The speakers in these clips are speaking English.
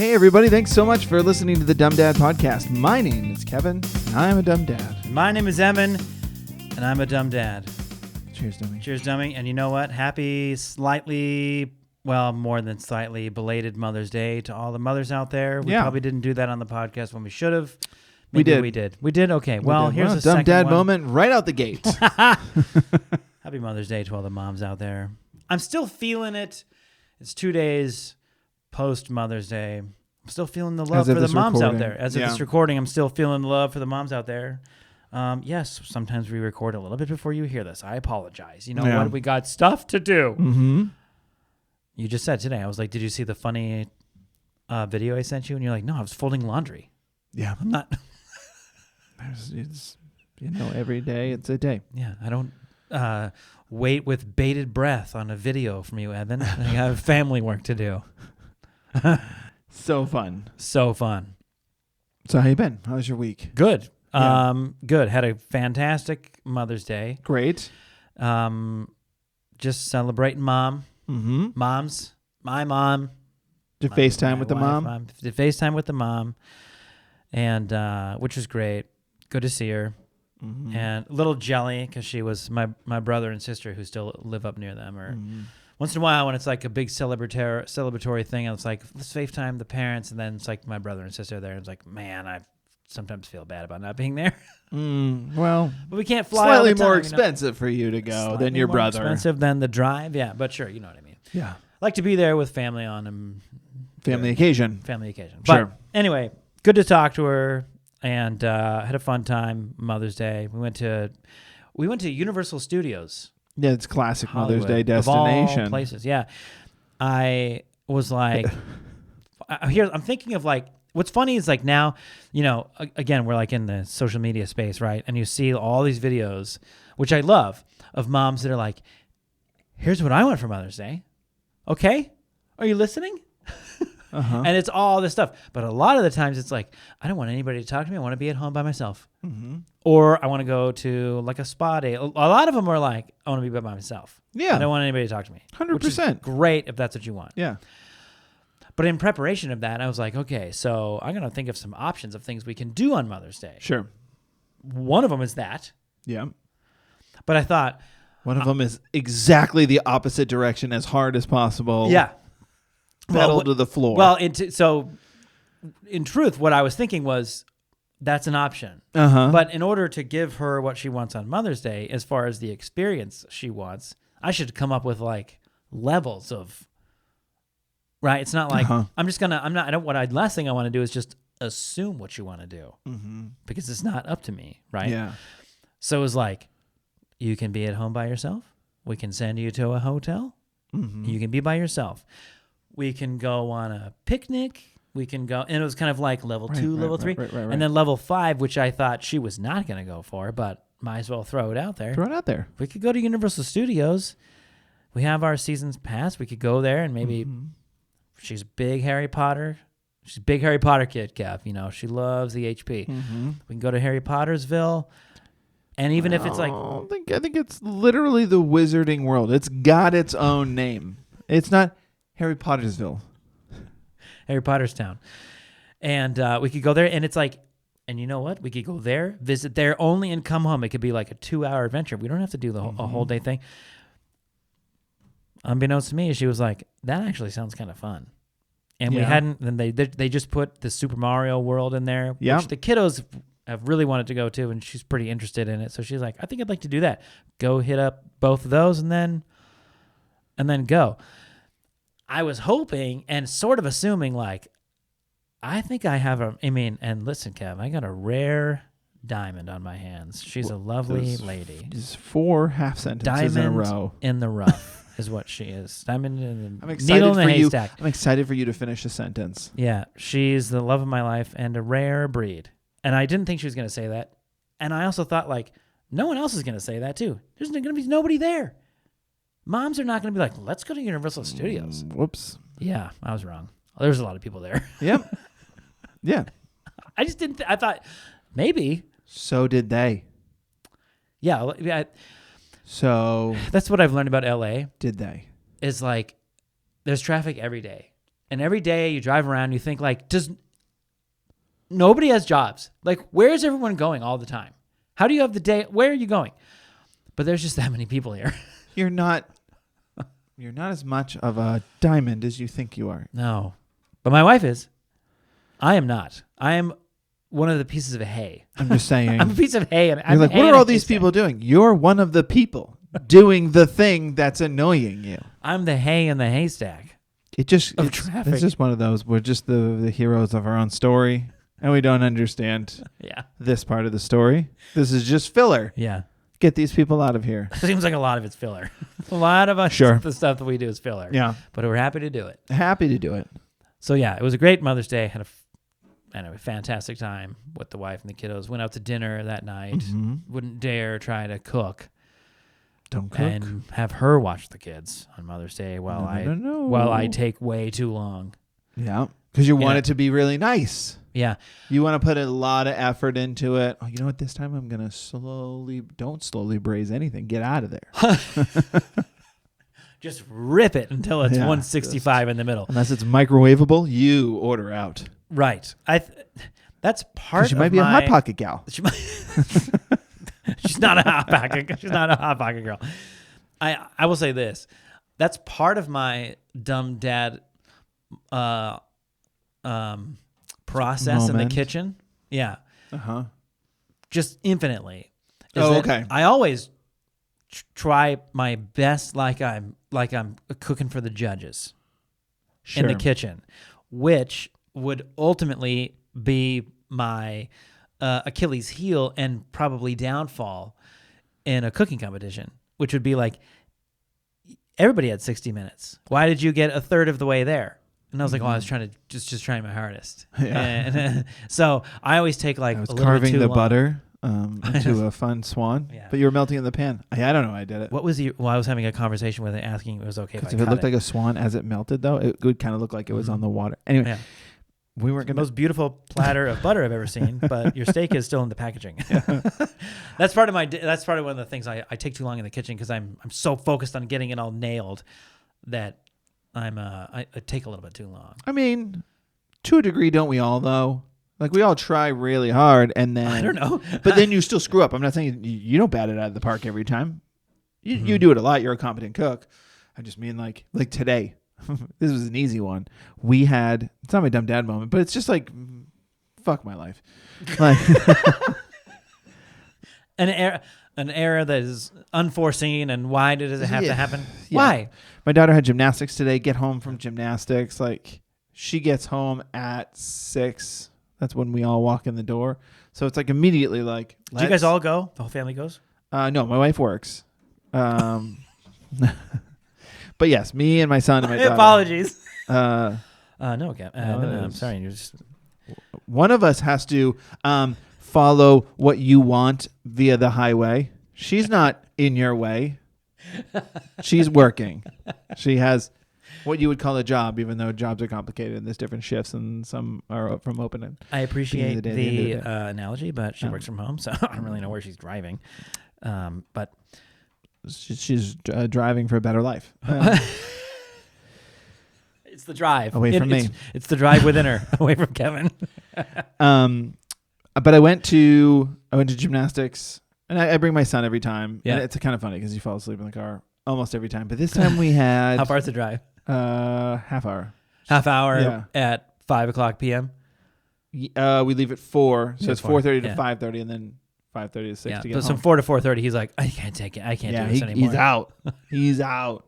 Hey, everybody. Thanks so much for listening to the Dumb Dad Podcast. My name is Kevin, and I'm a dumb dad. My name is Evan, and I'm a dumb dad. Cheers, dummy. Cheers, dummy. And you know what? Happy slightly, well, more than slightly belated Mother's Day to all the mothers out there. We probably didn't do that on the podcast when we should have. Maybe we did. We did? Okay. Well, here's a dumb dad one. moment right out the gate. Happy Mother's Day to all the moms out there. I'm still feeling it. It's 2 days post Mother's Day. I'm still feeling the love for the moms out there. As of this recording, I'm still feeling the love for the moms out there. Yes, sometimes we record a little bit before you hear this. I apologize. You know what? We got stuff to do. Mm-hmm. You just said today, I was like, did you see the funny video I sent you? And you're like, no, I was folding laundry. Yeah. I'm not. It's, every day it's a day. Yeah, I don't wait with bated breath on a video from you, Evan. I have family work to do. So fun. So fun. So how you been? How was your week? Good. Yeah. Good. Had a fantastic Mother's Day. Great. Just celebrating mom. Mm-hmm. Moms. My mom. Did FaceTime with the mom? Did FaceTime with the mom. And which was great. Good to see her. Mm-hmm. And a little jelly because she was my brother and sister who still live up near them. Or once in a while when it's like a big celebratory thing, and it's like, let's FaceTime the parents. And then it's like my brother and sister there. And it's like, man, I sometimes feel bad about not being there. Well, but we can't fly. Slightly all the time, more expensive for you to go than your brother. Expensive than the drive. Yeah, but sure, you know what I mean. Yeah. I like to be there with family on family occasion. Family occasion. Sure. But anyway, good to talk to her. And had a fun time Mother's Day. We went to Universal Studios. Yeah, it's classic Hollywood, Mother's Day destination. Of all places, yeah. I was like, I'm thinking of like, what's funny is like now, again, we're like in the social media space, right? And you see all these videos, which I love, of moms that are like, here's what I want for Mother's Day. Okay? Are you listening? Uh-huh. And it's all this stuff. But a lot of the times it's like, I don't want anybody to talk to me. I want to be at home by myself. Mm-hmm. Or I want to go to like a spa day. A lot of them are like, I want to be by myself. Yeah. I don't want anybody to talk to me. 100%. Which is great if that's what you want. Yeah. But in preparation of that, I was like, okay, so I'm going to think of some options of things we can do on Mother's Day. Sure. One of them is that. Yeah. But I thought. One of them is exactly the opposite direction as hard as possible. Yeah. Pedal to the floor. Well, so in truth, what I was thinking was that's an option. Uh-huh. But in order to give her what she wants on Mother's Day, as far as the experience she wants, I should come up with like levels of, right? It's not like last thing I want to do is just assume what you want to do because it's not up to me, right? Yeah. So it was like, you can be at home by yourself. We can send you to a hotel. Mm-hmm. You can be by yourself. We can go on a picnic. We can go, and it was kind of like level 2, level 3, and then level 5, which I thought she was not going to go for, but might as well throw it out there. Throw it out there. We could go to Universal Studios. We have our seasons pass. We could go there, and maybe she's big Harry Potter. She's a big Harry Potter kid, Kev. She loves the HP. Mm-hmm. We can go to Harry Pottersville, and even if it's like, I think it's literally the Wizarding World. It's got its own name. It's not Harry Pottersville. Harry Potter's town. And we could go there, and it's like, and you know what? We could go there, visit there only, and come home. It could be like a 2-hour adventure. We don't have to do a whole day thing. Unbeknownst to me, she was like, that actually sounds kind of fun. And we hadn't, then they just put the Super Mario World in there, which the kiddos have really wanted to go to, and she's pretty interested in it. So she's like, I think I'd like to do that. Go hit up both of those and then go. I was hoping and sort of assuming, like, I think I have and listen, Kev, I got a rare diamond on my hands. She's a lovely lady. Just 4 half sentences in a row. In the rough is what she is. Diamond in the I'm needle in the haystack. I'm excited for you to finish the sentence. Yeah, she's the love of my life and a rare breed. And I didn't think she was going to say that. And I also thought, like, no one else is going to say that, too. There's going to be nobody there. Moms are not going to be like, let's go to Universal Studios. Whoops. Yeah, I was wrong. There's a lot of people there. Yep. Yeah. I just didn't. I thought maybe. So did they. Yeah. So that's what I've learned about LA. did they? Is like there's traffic every day. And every day you drive around, you think like, nobody has jobs. Like, where is everyone going all the time? How do you have the day? Where are you going? But there's just that many people here. You're not as much of a diamond as you think you are. No. But my wife is. I am not. I am one of the pieces of hay. I'm just saying. I'm a piece of hay. And you're like, what are all these people doing? You're one of the people doing the thing that's annoying you. I'm the hay in the haystack. It's just one of those. We're just the heroes of our own story, and we don't understand this part of the story. This is just filler. Yeah. Get these people out of here. Seems like a lot of it's filler. A lot of us, the stuff that we do is filler. Yeah. But we're happy to do it. Happy to do it. So, yeah, it was a great Mother's Day. Had a fantastic time with the wife and the kiddos. Went out to dinner that night. Mm-hmm. Wouldn't dare try to cook. Don't cook. And have her watch the kids on Mother's Day while I take way too long. Yeah. Because you want it to be really nice. Yeah. You want to put a lot of effort into it. Oh, you know what? This time I'm going to don't slowly braise anything. Get out of there. Just rip it until it's 165 in the middle. Unless it's microwavable, you order out. Right. That's part of she might be a Hot Pocket gal. She's not a Hot Pocket. She's not a Hot Pocket girl. I will say this. That's part of my dumb dad process in the kitchen. Yeah. Uh-huh. Just infinitely. Okay. I always try my best like I'm cooking for the judges in the kitchen, which would ultimately be my Achilles heel and probably downfall in a cooking competition, which would be like, everybody had 60 minutes. Why did you get a third of the way there? And I was like, I was trying to just trying my hardest. Yeah. And so I always take like I was a little carving bit too the long. Butter into a fun swan, but you were melting in the pan. I don't know. I did it. What was I was having a conversation with it, asking if it was okay if it looked like a swan as it melted, though, it would kind of look like it was on the water. Anyway, we weren't the most beautiful platter of butter I've ever seen, but your steak is still in the packaging. That's part of one of the things I take too long in the kitchen because I'm so focused on getting it all nailed that I take a little bit too long. I mean, to a degree, don't we all though? Like we all try really hard, and then I don't know, but then you still screw up. I'm not saying you don't bat it out of the park every time. You do it a lot. You're a competent cook. I just mean like today. This was an easy one. We had, it's not my dumb dad moment, but it's just like, fuck my life. Like an era that is unforeseen, and why does it have to happen? Yeah. Why? My daughter had gymnastics today. Get home from gymnastics. Like she gets home at 6. That's when we all walk in the door. So it's like immediately like, do you guys all go? The whole family goes? No, my wife works. But yes, me and my son and my daughter. Apologies. No, okay. I'm sorry. You're just... One of us has to follow what you want via the highway. She's not in your way. She's working. She has what you would call a job, even though jobs are complicated and there's different shifts and some are from open. And I appreciate the analogy, but she works from home, so I don't really know where she's driving. But she's driving for a better life. It's the drive away from me. It's the drive within her, away from Kevin. But I went to gymnastics, and I bring my son every time. Yeah, and it's kind of funny because he falls asleep in the car almost every time. But this time we had how far's the drive? Half hour. Half hour at 5:00 p.m. We leave at 4, so it's 4:30 to 5:30, and then 5:30 to 6 to get home. So from 4 to 4:30, he's like, I can't take it. I can't do this anymore. He's out. He's out.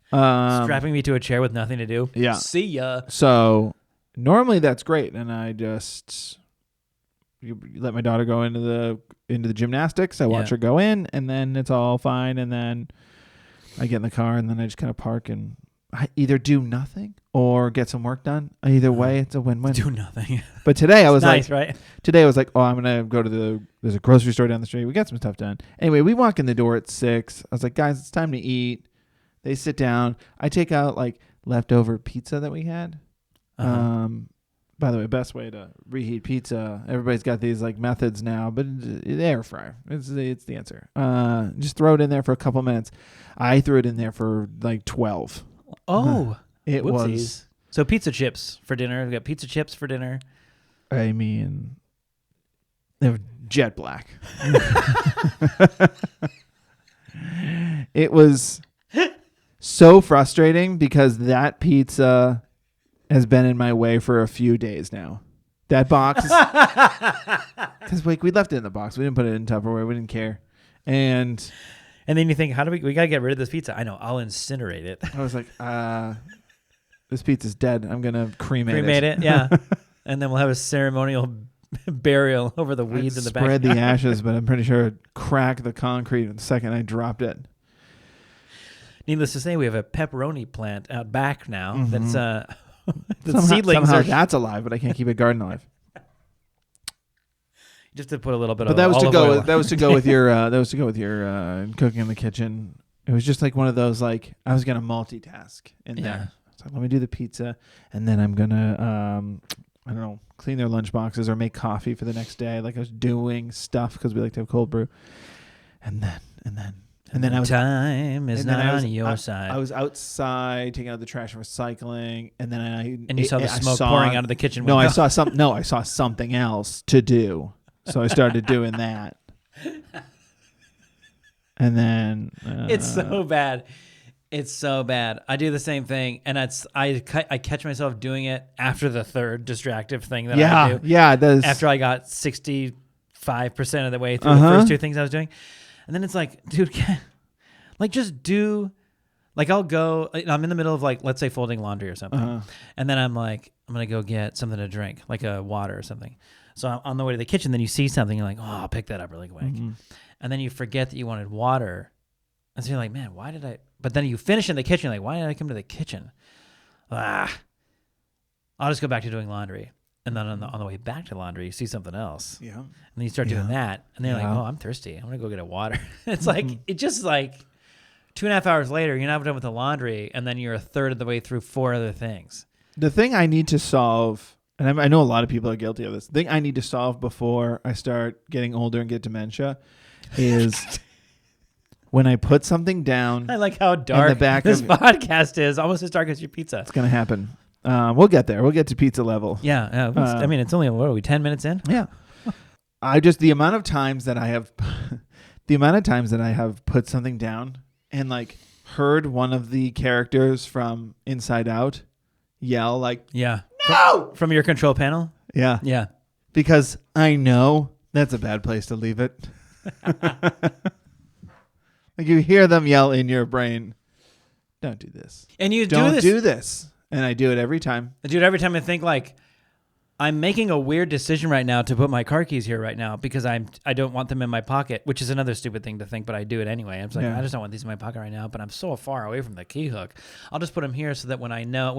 Strapping me to a chair with nothing to do. Yeah. See ya. So normally that's great, and I just you let my daughter go into the gymnastics. I watch her go in, and then it's all fine, and then I get in the car, and then I just kind of park and I either do nothing or get some work done. Either way, it's a win-win. Do nothing. But today I was nice, right? Today I was like, oh, I'm gonna go to there's a grocery store down the street. We got some stuff done. Anyway, we walk in the door at 6. I was like, guys, it's time to eat. They sit down. I take out like leftover pizza that we had. By the way, best way to reheat pizza. Everybody's got these like methods now, but the air fryer. It's the answer. Just throw it in there for a couple minutes. I threw it in there for like 12. Oh, it whoopsies. was So pizza chips for dinner. We got pizza chips for dinner. I mean, they were jet black. It was so frustrating because that pizza has been in my way for a few days now. That box, because we left it in the box. We didn't put it in Tupperware. We didn't care. And then you think, how do we got to get rid of this pizza? I know. I'll incinerate it. I was like, this pizza's dead. I'm going to cremate it. Yeah. And then we'll have a ceremonial burial over the weeds in the back. Spread the ashes, but I'm pretty sure it cracked the concrete the second I dropped it. Needless to say, we have a pepperoni plant out back now. Mm-hmm. That's the seedlings somehow that's alive, but I can't keep a garden alive. Just to put a little bit but of that was to go. oil. That was to go with your. That was to go with your cooking in the kitchen. It was just like one of those. Like I was gonna multitask in there. So let me do the pizza, and then I'm gonna I don't know, clean their lunch boxes or make coffee for the next day. Like I was doing stuff because we like to have cold brew, and then I was time is not on your side. I was outside taking out the trash and recycling, and then you saw the smoke pouring out of the kitchen window. No, I saw I saw something else to do, so I started doing that. And then it's so bad. It's so bad. I do the same thing, and I catch myself doing it after the third distractive thing that I do. Yeah, it does. After I got 65% of the way through the first two things I was doing. And then it's like, dude, like just do, like I'll go, I'm in the middle of like, let's say folding laundry or something. And then I'm like, I'm going to go get something to drink, like a water or something. So I'm on the way to the kitchen, then you see something, you're like, oh, I'll pick that up really quick. And then you forget that you wanted water. And so you're like, man, why did I, but then you finish in the kitchen, like, why did I come to the kitchen? I'll just go back to doing laundry. And then on the way back to laundry, you see something else. Yeah. And then you start doing that. And then you're like, oh, I'm thirsty. I'm going to go get a water. It's like, it just like 2.5 hours later, you're not done with the laundry. And then you're a third of the way through 4 other things. The thing I need to solve, and I know a lot of people are guilty of this, the thing I need to solve before I start getting older and get dementia is when I put something down. I like how dark this podcast is. Almost as dark as your pizza. It's going to happen. We'll get there. We'll get to pizza level. Yeah. I mean, it's only, what are we, 10 minutes in? Yeah. The amount of times that I have put something down and like heard one of the characters from Inside Out yell like, yeah. No! From your control panel? Yeah. Yeah. Because I know that's a bad place to leave it. Like you hear them yell in your brain, don't do this. And you don't do this. And I do it every time. I do it every time. I think like I'm making a weird decision right now to put my car keys here right now because I don't want them in my pocket, which is another stupid thing to think, but I do it anyway. I'm just like, I just don't want these in my pocket right now, but I'm so far away from the key hook. I'll just put them here so that when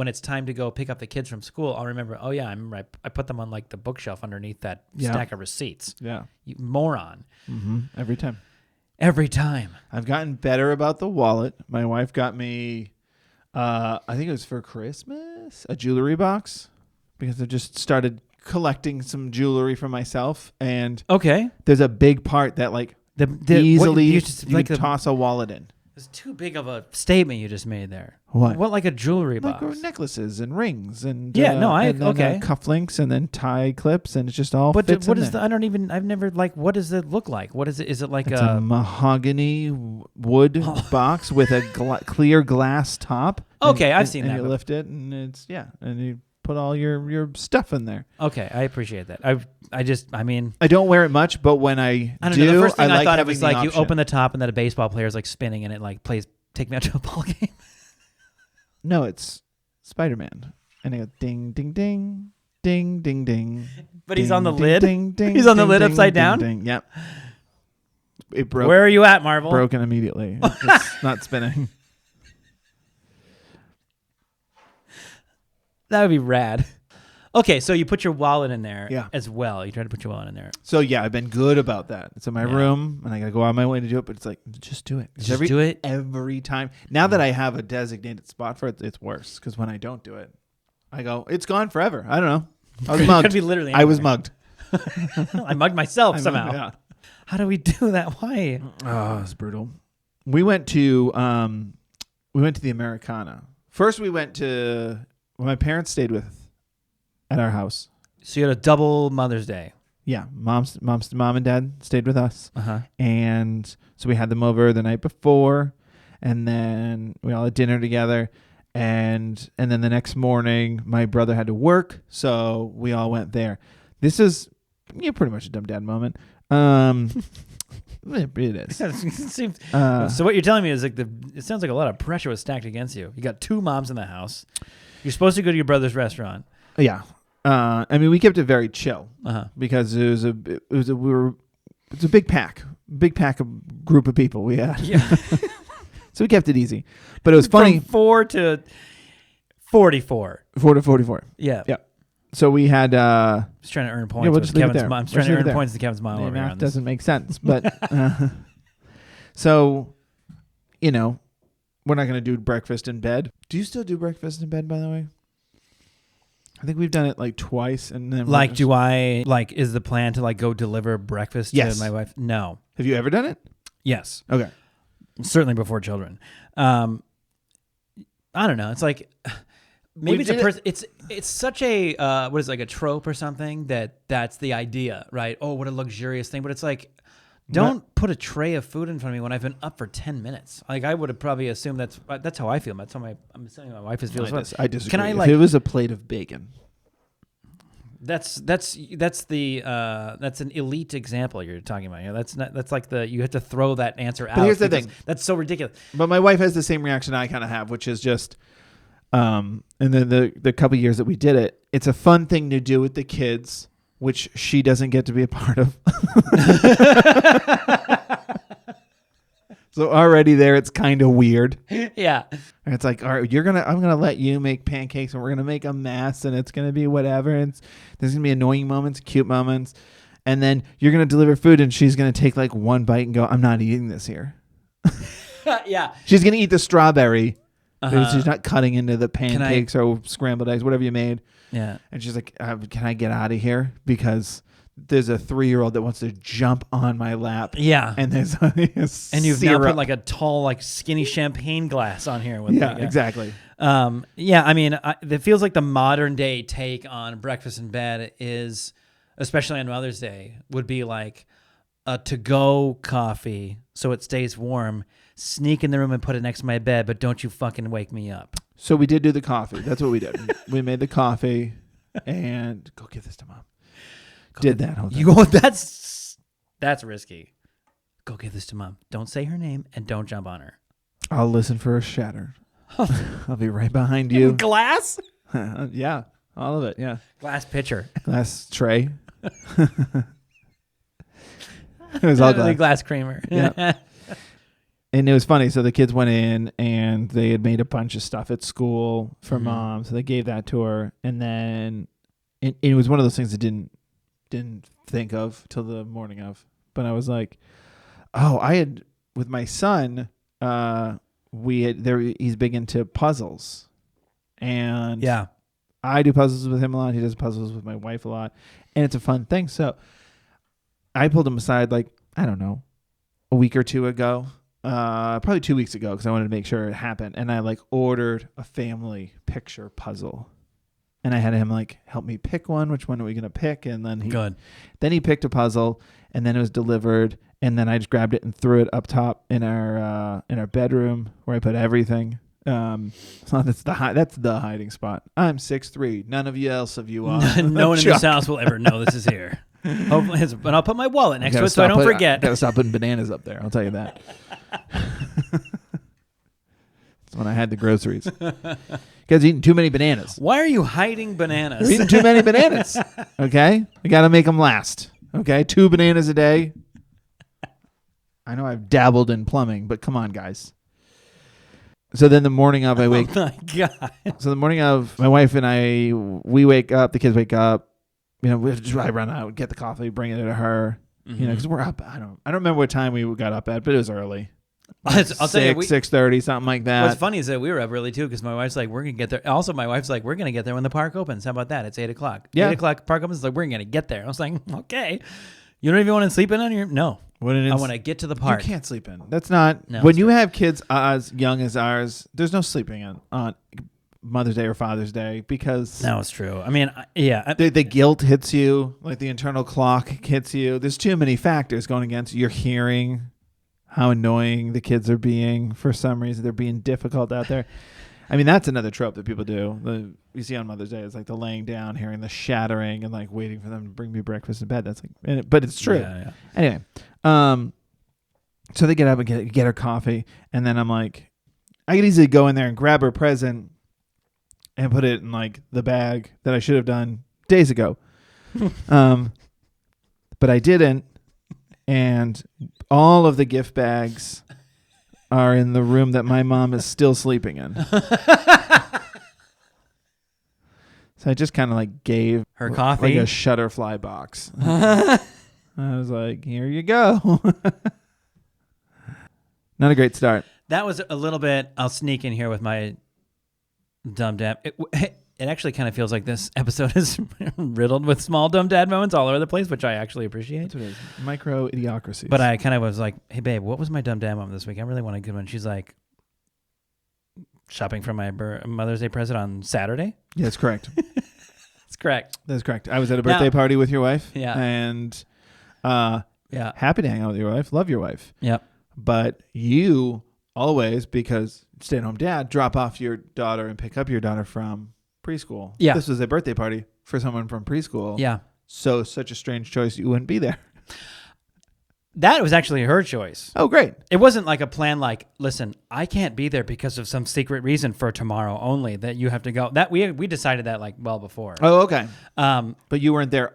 it's time to go pick up the kids from school, I'll remember, oh yeah, I remember I put them on like the bookshelf underneath that stack of receipts. Yeah. You moron. Mm-hmm. Every time. Every time. I've gotten better about the wallet. My wife got me, I think it was for Christmas, a jewelry box because I just started collecting some jewelry for myself. And there's a big part that like easily you toss a wallet in. It's too big of a statement you just made there. What? What, like a jewelry box? Like necklaces and rings and cufflinks and then tie clips and it's just all. But fits what in is there. I've never like. What does it look like? What is it? Is it like it's a mahogany wood box with a clear glass top? Okay, I've seen that. And you lift it and and you put all your stuff in there. Okay, I appreciate that. I don't wear it much, but when I don't do, know, the first thing I thought it was like option. you open the top and then a baseball player is like spinning and it like plays Take Me Out to a Ball Game. No, it's Spider-Man. And I go ding, ding, ding, ding, ding, ding. But ding, he's on the ding, lid? Ding, ding, he's on the ding, lid ding, upside ding, down? Ding, yep. It broke. Where are you at, Marvel? Broken immediately. It's not spinning. That would be rad. Okay, so you put your wallet in there as well. You try to put your wallet in there. So, I've been good about that. It's in my room, and I got to go out of my way to do it, but it's like, just do it. Do it? Every time. Now that I have a designated spot for it, it's worse, because when I don't do it, I go, it's gone forever. I don't know. I was mugged. Be literally I was mugged. I mugged myself somehow. Yeah. How do we do that? Why? Oh, it's brutal. We went to the Americana. First, we went to my parents stayed at our house. So you had a double Mother's Day. Yeah, mom and dad stayed with us, and so we had them over the night before, and then we all had dinner together, and then the next morning my brother had to work, so we all went there. This is pretty much a dumb dad moment. It is. So what you're telling me is like it sounds like a lot of pressure was stacked against you. You got two moms in the house. You're supposed to go to your brother's restaurant. Yeah. I mean, we kept it very chill because it was a big pack group of people we had. Yeah. So we kept it easy, but it was funny. From 4 to 44. 4 to 44. Yeah. Yeah. So we had. Just trying to earn points. We'll just leave it there. I'm trying to earn points to Kevin's mom. Math doesn't make sense, but so we're not going to do breakfast in bed. Do you still do breakfast in bed, by the way? I think we've done it like twice, and then is the plan to like go deliver breakfast to my wife? No. Have you ever done it? Yes. Okay. Certainly before children. I don't know. It's like maybe it's such a what is it, like a trope or something that's the idea, right? Oh, what a luxurious thing, but it's like don't put a tray of food in front of me when I've been up for 10 minutes. Like I would have probably assumed that's how I feel. That's how I'm assuming my wife feels. I disagree. Can I if it was a plate of bacon? That's an elite example you're talking about. That's like you have to throw that answer out. But here's the thing. That's so ridiculous. But my wife has the same reaction I kind of have, which is just, and then the couple years that we did it, it's a fun thing to do with the kids, which she doesn't get to be a part of. So already there, it's kind of weird. Yeah. And it's like, all right, I'm going to let you make pancakes and we're going to make a mess and it's going to be whatever. And there's going to be annoying moments, cute moments. And then you're going to deliver food and she's going to take like one bite and go, I'm not eating this here. Yeah. She's going to eat the strawberry. She's not cutting into the pancakes or scrambled eggs, whatever you made. Yeah. And she's like, can I get out of here? Because there's a 3-year-old that wants to jump on my lap. Yeah. And there's and you've now put like a tall, like skinny champagne glass on here. Exactly. Yeah. I mean, it feels like the modern day take on breakfast in bed is, especially on Mother's Day, would be like a to-go coffee so it stays warm. Sneak in the room and put it next to my bed, but don't you fucking wake me up. So we did do the coffee. That's what we did. We made the coffee and go give this to mom. Did that whole thing. That's risky. Go give this to mom. Don't say her name and don't jump on her. I'll listen for a shatter. I'll be right behind you. Glass? Yeah, all of it. Yeah. Glass pitcher. Glass tray. It was all glass. Glass creamer. Yeah. And it was funny. So the kids went in and they had made a bunch of stuff at school for mom. So they gave that to her. And then it was one of those things that didn't think of till the morning of. But I was like, oh, I had with my son, he's big into puzzles. And yeah, I do puzzles with him a lot. He does puzzles with my wife a lot. And it's a fun thing. So I pulled him aside like, I don't know, a week or two ago. Probably 2 weeks ago because I wanted to make sure it happened. And I like ordered a family picture puzzle. And I had him like help me pick one. Which one are we going to pick? And then he picked a puzzle and then it was delivered. And then I just grabbed it and threw it up top in our bedroom where I put everything. So that's the hiding spot. I'm 6'3". None of you else of you are. No one in this house will ever know this is here. Hopefully, but I'll put my wallet next to it so I don't forget. Gotta stop putting bananas up there. I'll tell you that. That's when I had the groceries. Guys eating too many bananas. Why are you hiding bananas? We're eating too many bananas. Okay, we got to make them last. Okay, 2 bananas a day. I know I've dabbled in plumbing, but come on, guys. So then the morning of, I wake. Oh my God. So the morning of, my wife and I, we wake up. The kids wake up. You know, we have to drive around out, get the coffee, bring it to her. You know, because we're up. I don't remember what time we got up at, but it was early. I'll tell you, 6:30, something like that. What's funny is that we were up early too, because my wife's like, we're gonna get there. Also, my wife's like, we're gonna get there when the park opens. How about that? It's 8:00. Yeah. 8:00 park opens. Like, we're gonna get there. I was like, okay. You don't even want to sleep in on your no. I want to get to the park. You can't sleep in. That's not when you have kids as young as ours. There's no sleeping in on. Mother's Day or Father's Day because no, it's true. I mean, yeah, the guilt hits you, like the internal clock hits you. There's too many factors going against you. You're hearing how annoying the kids are being for some reason. They're being difficult out there. I mean, that's another trope that people do. You see on Mother's Day, it's like the laying down, hearing the shattering, and like waiting for them to bring me breakfast in bed. That's like, but it's true. Yeah. Anyway, so they get up and get her coffee, and then I'm like, I could easily go in there and grab her present and put it in like the bag that I should have done days ago, but I didn't, and all of the gift bags are in the room that my mom is still sleeping in. So I just kind of like gave her coffee, like a Shutterfly box. I was like, here you go. Not a great start. That was a little bit, I'll sneak in here with my dumb dad. It actually kind of feels like this episode is riddled with small dumb dad moments all over the place, which I actually appreciate. That's what it is. Micro-Idiocracies. But I kind of was like, hey, babe, what was my dumb dad moment this week? I really want a good one. She's like, shopping for my Mother's Day present on Saturday? Yeah, that's correct. That's correct. That's correct. I was at a birthday party with your wife. Yeah. And yeah, happy to hang out with your wife. Love your wife. Yep. But you always, because stay-at-home dad, drop off your daughter and pick up your daughter from preschool. Yeah. This was a birthday party for someone from preschool. Yeah. So such a strange choice you wouldn't be there. That was actually her choice. Oh, great. It wasn't like a plan like, listen, I can't be there because of some secret reason for tomorrow only that you have to go. That we decided that like well before. Oh, okay. But you weren't there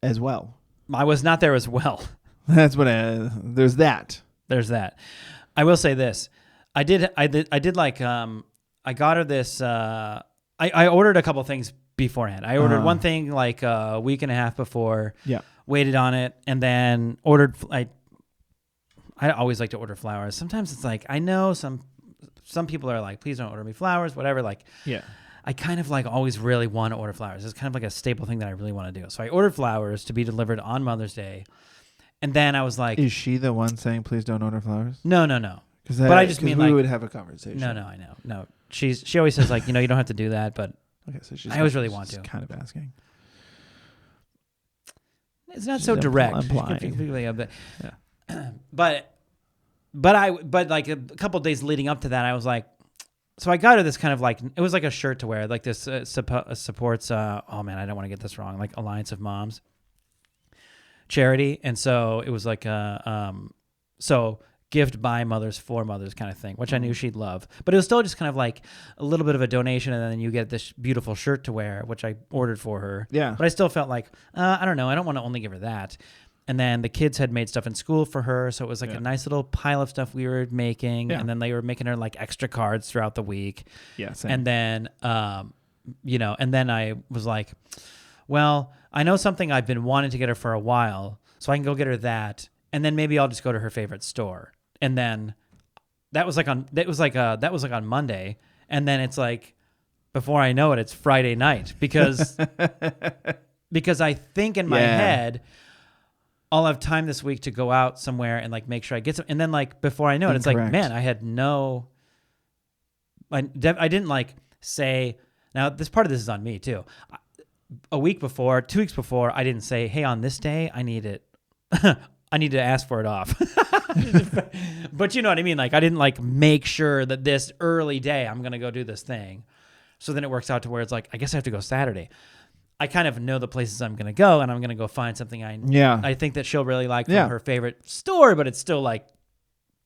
as well. I was not there as well. That's what there's that. There's that. I will say this. I did like I got her this I ordered a couple things beforehand. I ordered one thing like a week and a half before. Yeah. Waited on it and then ordered. I always like to order flowers. Sometimes it's like I know some people are like, please don't order me flowers, whatever. Like, yeah. I kind of like always really want to order flowers. It's kind of like a staple thing that I really want to do. So I ordered flowers to be delivered on Mother's Day, and then I was like, is she the one saying please don't order flowers? No. But I just mean we would have a conversation. No, I know. No, she always says like, you don't have to do that, but okay, so I always really want to. Kind of asking. It's not so direct. But like a couple of days leading up to that, I was like, so I got her this kind of like, it was like a shirt to wear, like this supports, oh man, I don't want to get this wrong, like Alliance of Moms charity. And so it was like so gift by mothers for mothers kind of thing, which I knew she'd love. But it was still just kind of like a little bit of a donation, and then you get this beautiful shirt to wear, which I ordered for her. Yeah. But I still felt like, I don't know, I don't want to only give her that. And then the kids had made stuff in school for her, so it was like a nice little pile of stuff we were making, and then they were making her like extra cards throughout the week. Yeah, same. And then, and then I was like, well, I know something I've been wanting to get her for a while, so I can go get her that, and then maybe I'll just go to her favorite store. And then that was like on Monday, and then it's like before I know it, it's Friday night because I think in my head I'll have time this week to go out somewhere and like make sure I get some. And then like before I know it, it's like, man, I didn't like say. Now this part of this is on me too. A week before, 2 weeks before, I didn't say, hey, on this day I need it. I need to ask for it off. But you know what I mean? Like I didn't like make sure that this early day I'm going to go do this thing. So then it works out to where it's like, I guess I have to go Saturday. I kind of know the places I'm going to go, and I'm going to go find something I think that she'll really like from her favorite store, but it's still like,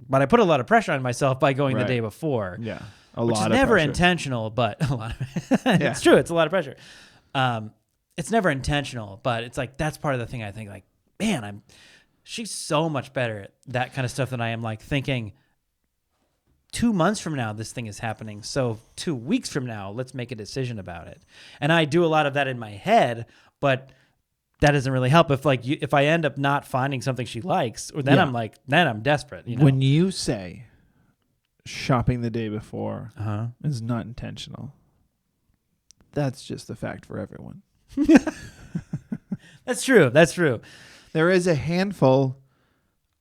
but I put a lot of pressure on myself by going the day before. Yeah. Which is never intentional, but a lot of it's true. It's a lot of pressure. It's never intentional, but it's like, that's part of the thing I think like, man, she's so much better at that kind of stuff than I am like thinking 2 months from now, this thing is happening. So 2 weeks from now, let's make a decision about it. And I do a lot of that in my head, but that doesn't really help. If I end up not finding something she likes, or then I'm desperate. You know? When you say shopping the day before is not intentional, that's just the fact for everyone. That's true. There is a handful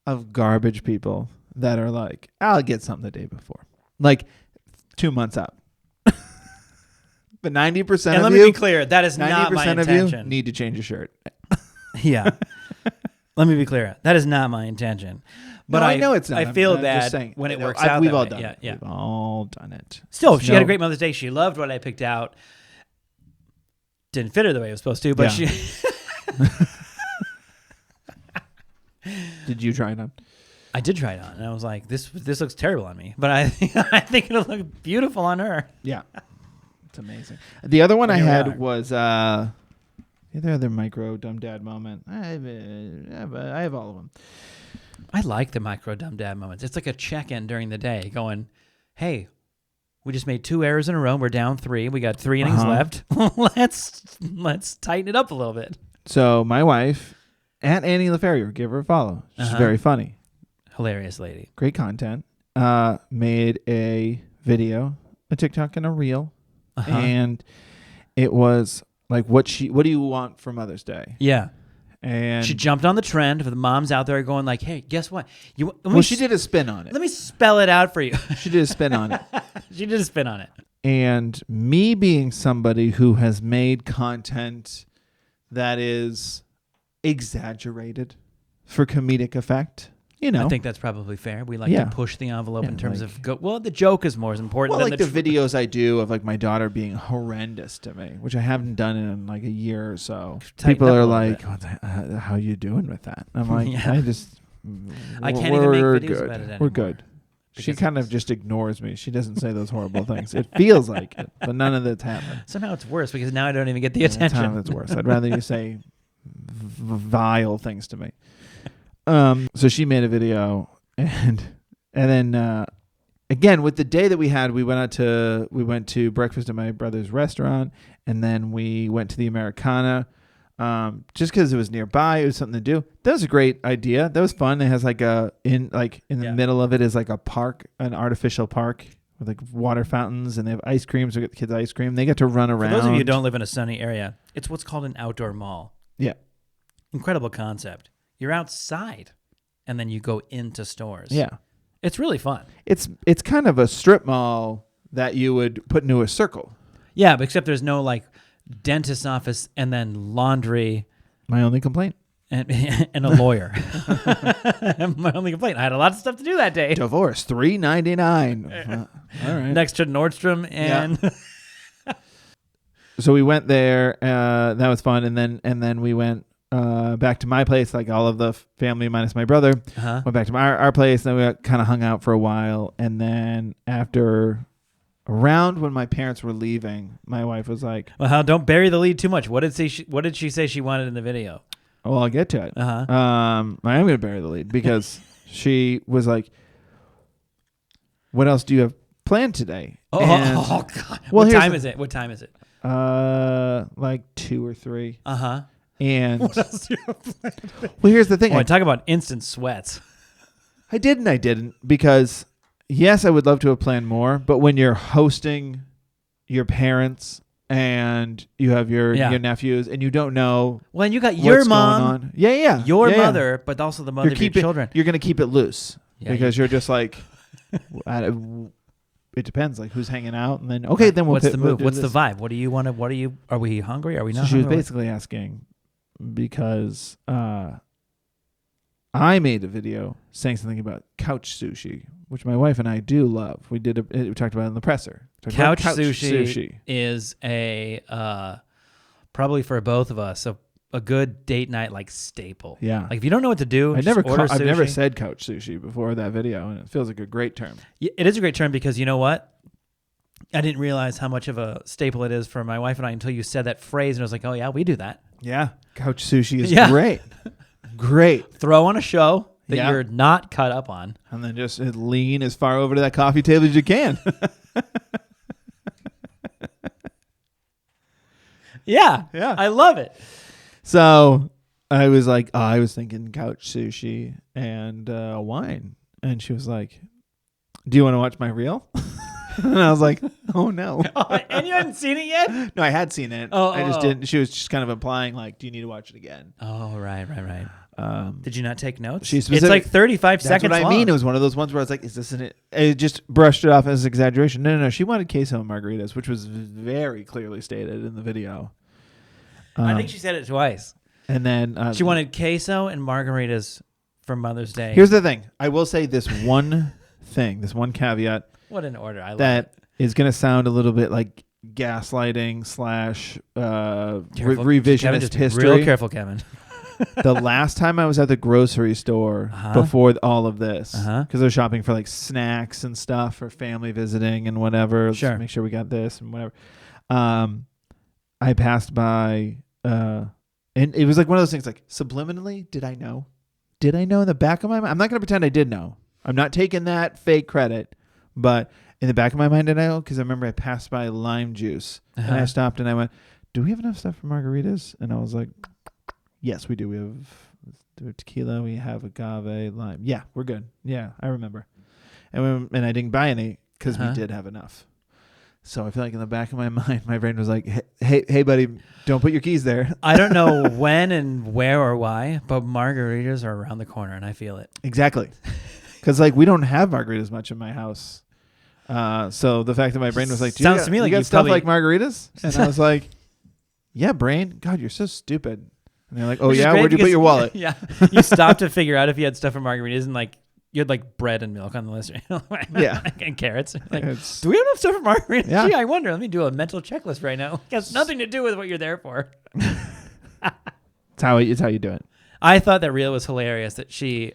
of garbage people that are like, I'll get something the day before. Like 2 months out. But 90% of you... And let me be clear, that is not my 90% intention. of you need to change your shirt. Yeah. Let me be clear. That is not my intention. But no, I know it's not. I feel I'm bad just saying, when it works out. We've that all way. done it. Yeah. We've all done it. Still, she had a great Mother's Day. She loved what I picked out. Didn't fit her the way it was supposed to, but she... Did you try it on? I did try it on, and I was like, "This looks terrible on me," but I think it'll look beautiful on her. Yeah, it's amazing. The other one I had was the other micro dumb dad moment. I have all of them. I like the micro dumb dad moments. It's like a check-in during the day, going, "Hey, we just made 2 errors in a row. We're down 3. We got 3 innings left. let's tighten it up a little bit." So my wife, at Annie LaFerrier, give her a follow. She's very funny. Hilarious lady. Great content. Made a video, a TikTok, and a reel. And it was like, what do you want for Mother's Day? Yeah. And she jumped on the trend for the moms out there going like, "Hey, guess what? She did a spin on it. Let me spell it out for you." She did a spin on it. She did a spin on it. And me being somebody who has made content that is exaggerated for comedic effect, I think that's probably fair. We like to push the envelope in terms of the joke is more important than the videos I do of like my daughter being horrendous to me, which I haven't done in like a year or so. People are like, "How you doing with that?" I'm like, I can't even make videos about it anymore. We're good. She kind of just ignores me. She doesn't say those horrible things. It feels like it, but none of it's happening. Somehow it's worse because now I don't even get the attention. Somehow it's worse. I'd rather you say vile things to me. So she made a video, and then again with the day that we had, we went to breakfast at my brother's restaurant, and then we went to the Americana, just because it was nearby. It was something to do. That was a great idea. That was fun. It has like in the middle of it is like a park, an artificial park with like water fountains, and they have ice cream. So we get the kids ice cream. They get to run around. For those of you who don't live in a sunny area, it's what's called an outdoor mall. Yeah, incredible concept. You're outside, and then you go into stores. Yeah. It's really fun. It's kind of a strip mall that you would put into a circle. Yeah, but except there's no like dentist's office and then laundry. My only complaint. And a lawyer. My only complaint. I had a lot of stuff to do that day. Divorce, $3.99. All right. Next to Nordstrom and... Yeah. So we went there. That was fun. And then we went... back to my place, like all of the family minus my brother. Went back to our place, and then we kind of hung out for a while. And then around when my parents were leaving, my wife was like, "Well, don't bury the lead too much. What did she say she wanted in the video?" "Oh, I'll get to it." I am going to bury the lead because she was like, "What else do you have planned today?" Oh God! Well, what time is it? Like 2 or 3. And what else do you have planned? Well, here's the thing. I talk about instant sweats. I didn't because yes, I would love to have planned more, but when you're hosting your parents and you have your nephews and you don't know, well, and you got your mom, going on. Yeah, your mother, but also the mother of your children. You're gonna keep it loose because you're just like, it depends, like who's hanging out, and then then what's the move? What's the vibe? What do you want to? Are we hungry? Are we not? So she was basically asking. Because I made a video saying something about couch sushi, which my wife and I do love. We talked about it in the presser. Couch sushi is probably for both of us a good date night like staple. Yeah, like if you don't know what to do, I've never said couch sushi before that video, and it feels like a great term. It is a great term because you know what? I didn't realize how much of a staple it is for my wife and I until you said that phrase, and I was like, "Oh yeah, we do that." Yeah, couch sushi is great. Great. Throw on a show that you're not cut up on. And then just lean as far over to that coffee table as you can. Yeah. I love it. So I was like, I was thinking couch sushi and wine. And she was like, "Do you want to watch my reel?" And I was like, oh no. And you hadn't seen it yet? No, I had seen it. I just didn't. She was just kind of implying like, do you need to watch it again? Oh, right. Did you not take notes? It's like 35 seconds long. That's what I mean. It was one of those ones where I was like, is this in it? I just brushed it off as exaggeration. No. She wanted queso and margaritas, which was very clearly stated in the video. I think she said it twice. And then she wanted queso and margaritas for Mother's Day. Here's the thing. I will say this one thing, this one caveat. What an order. I love that it. Is going to sound a little bit like gaslighting / revisionist history. Real careful, Kevin. The last time I was at the grocery store before all of this, because I was shopping for like snacks and stuff for family visiting and whatever. Sure. Let's make sure we got this and whatever. I passed by, and it was like one of those things like subliminally, did I know? Did I know in the back of my mind? I'm not going to pretend I did know. I'm not taking that fake credit, but in the back of my mind, did I know? Because I remember I passed by lime juice and I stopped and I went, do we have enough stuff for margaritas? And I was like, yes, we do. We have tequila. We have agave, lime. Yeah, we're good. Yeah, I remember. And I didn't buy any because we did have enough. So I feel like in the back of my mind, my brain was like, hey, buddy, don't put your keys there. I don't know when and where or why, but margaritas are around the corner, and I feel it. Exactly. Because like we don't have margaritas much in my house. So the fact that my brain was like, sounds to me like you you got stuff probably... like margaritas? And I was like, yeah, brain. God, you're so stupid. And they're like, oh, yeah? Where'd you put your wallet? Yeah. You stopped to figure out if you had stuff for margaritas and like, you had like bread and milk on the list. Yeah. And carrots. Like, do we have enough stuff for margaritas? Yeah. Gee, I wonder. Let me do a mental checklist right now. It has nothing to do with what you're there for. It's how you do it. I thought that Rhea was hilarious that she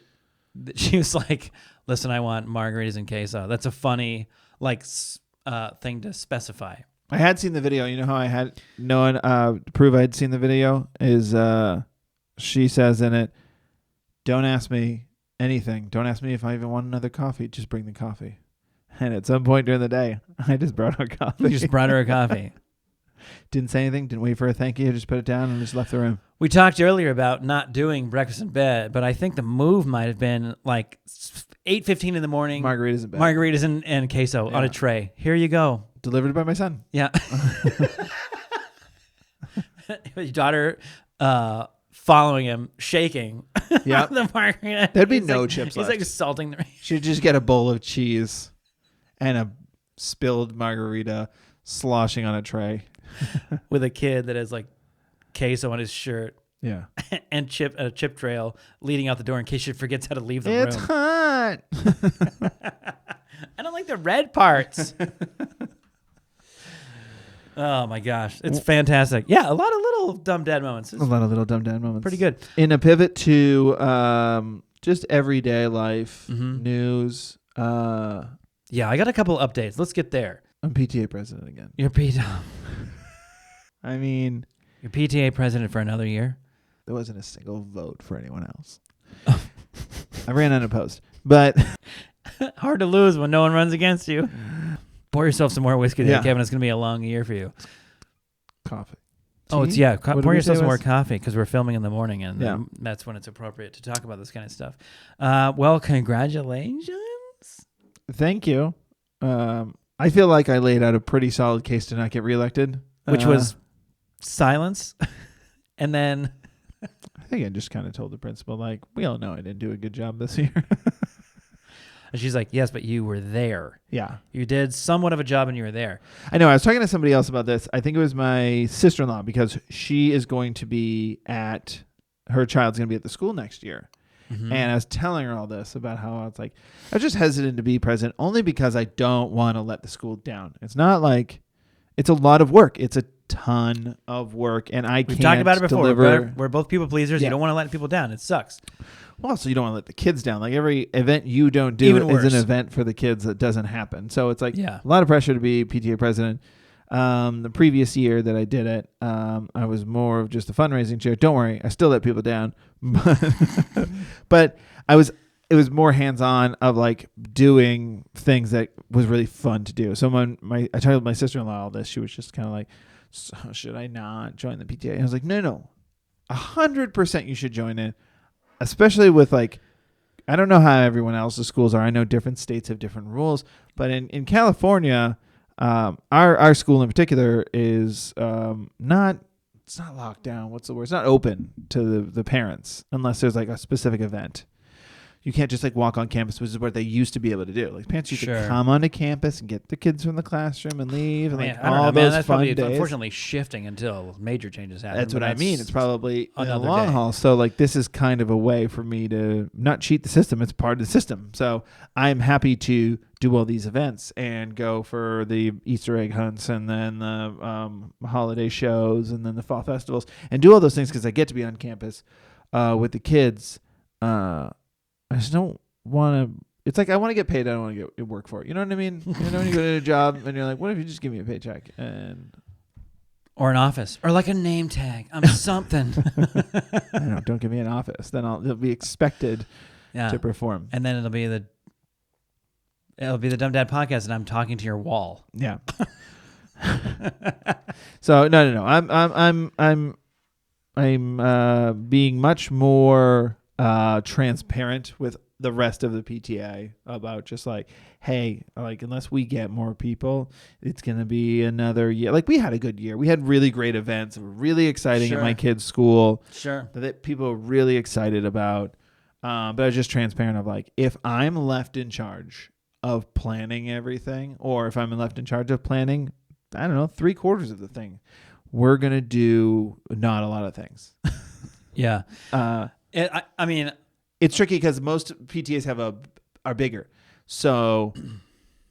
was like, listen, I want margaritas and queso. That's a funny like thing to specify. I had seen the video. You know how I had no one to prove I had seen the video is she says in it, don't ask me anything. Don't ask me if I even want another coffee. Just bring the coffee. And at some point during the day, I just brought her coffee. You just brought her a coffee. Didn't say anything. Didn't wait for a thank you. Just put it down and just left the room. We talked earlier about not doing breakfast in bed, but I think the move might have been like 8:15 in the morning. Margaritas in bed. Margaritas and queso on a tray. Here you go. Delivered by my son. Yeah. Your daughter following him, shaking. Yeah. The margarita. There'd be no chips He's left. like salting the... She'd just get a bowl of cheese and a spilled margarita sloshing on a tray. With a kid that has like queso on his shirt. Yeah. And a chip trail leading out the door in case she forgets how to leave the It's room. hot. I don't like the red parts. Oh my gosh. It's fantastic. Yeah, a lot of little dumb dad moments. A lot of little dumb dad moments. Pretty good. In a pivot to just everyday life, news. Yeah, I got a couple updates. Let's get there. I'm PTA president again. You're I mean, you're PTA president for another year? There wasn't a single vote for anyone else. I ran unopposed. But hard to lose when no one runs against you. Pour yourself some more whiskey there, Yeah. Kevin. It's going to be a long year for you. Coffee. Oh, Tea? What did pour we yourself say some more was- coffee because we're filming in the morning, and that's when it's appropriate to talk about this kind of stuff. Well, congratulations. Thank you. I feel like I laid out a pretty solid case to not get reelected. Which was silence. And then... I think I just kind of told the principal, like, we all know I didn't do a good job this year. And she's like, yes, but you were there. Yeah. You did somewhat of a job and you were there. I know. I was talking to somebody else about this. I think it was my sister-in-law because she is going to be her child's going to be at the school next year. Mm-hmm. And I was telling her all this about how I was just hesitant to be president only because I don't want to let the school down. It's not like it's a lot of work. It's a ton of work. And We've talked about it before. Deliver. We're both people pleasers. Yeah. You don't want to let people down. It sucks. Well, so you don't want to let the kids down. Like every event you don't do is an event for the kids that doesn't happen. So it's like a lot of pressure to be PTA president. The previous year that I did it, I was more of just a fundraising chair. Don't worry, I still let people down, but it was more hands-on of like doing things that was really fun to do. So when I told my sister-in-law all this, she was just kind of like, so should I not join the PTA? And I was like, no, 100% you should join it. Especially with like I don't know how everyone else's schools are. I know different states have different rules, but in California, our school in particular is not. It's not locked down. What's the word? It's not open to the parents unless there's like a specific event. You can't just like walk on campus, which is what they used to be able to do. Like parents used to come onto campus and get the kids from the classroom and leave. And like all those that's fun probably days. Unfortunately shifting until major changes happen. That's what I mean. It's probably a long haul. So like this is kind of a way for me to not cheat the system. It's part of the system. So I'm happy to do all these events and go for the Easter egg hunts and then the holiday shows and then the fall festivals and do all those things because I get to be on campus with the kids. I just don't want to. It's like I want to get paid. I don't want to get work for it. You know what I mean? You know when you go to a job and you're like, what if you just give me a paycheck or an office or like a name tag? I'm something. Don't give me an office. Then they'll be expected to perform. And then it'll be the Dumb Dad podcast, and I'm talking to your wall. Yeah. So no. I'm being much more transparent with the rest of the PTA about just like, hey, like unless we get more people, it's gonna be another year. Like we had a good year. We had really great events. Really exciting at my kids' school. Sure. That people are really excited about. But I was just transparent of like, if I'm left in charge of planning everything, or if I'm left in charge of planning, I don't know, 3/4 of the thing, we're gonna do not a lot of things. Yeah. I mean, it's tricky because most PTAs are bigger. So